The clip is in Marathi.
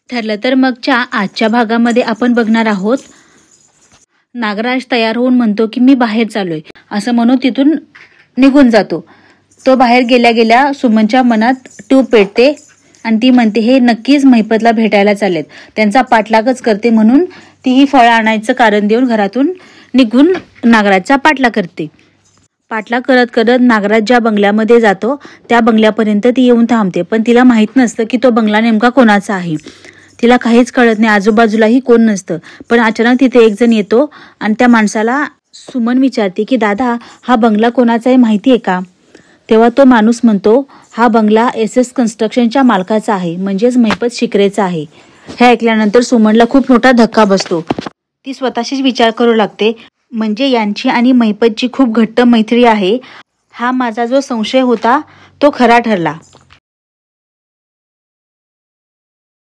ठरलं तर मगच्या आजच्या भागामध्ये आपण बघणार आहोत, नागराज तयार होऊन म्हणतो की मी बाहेर चाललोय असं म्हणून तिथून निघून जातो. तो बाहेर गेल्या गेल्या सुमनच्या मनात ट्यूब पेटते आणि ती म्हणते हे नक्कीच महिपतला भेटायला चाललेत, त्यांचा पाठलागच करते म्हणून ती ही फळं आणायचं कारण देऊन घरातून निघून नागराजचा पाठलाग करते. पाठलाग करत करत नागराज ज्या बंगल्यामध्ये जातो त्या बंगल्यापर्यंत ती येऊन थांबते, पण तिला माहीत नसतं की तो बंगला नेमका कोणाचा आहे. तिला काहीच कळत नाही, आजूबाजूलाही कोण नसतं. पण अचानक तिथे एक जण येतो आणि त्या माणसाला सुमन विचारते की दादा हा बंगला कोणाचा आहे माहिती आहे का? तेव्हा तो माणूस म्हणतो हा बंगला SS कन्स्ट्रक्शनच्या मालकाचा आहे, म्हणजेच महिपत शिकरेचा आहे. हे ऐकल्यानंतर सुमनला खूप मोठा धक्का बसतो. ती स्वतःशीच विचार करू लागते, म्हणजे यांची आणि महिपतची खूप घट्ट मैत्री आहे. हा माझा जो संशय होता तो खरा ठरला.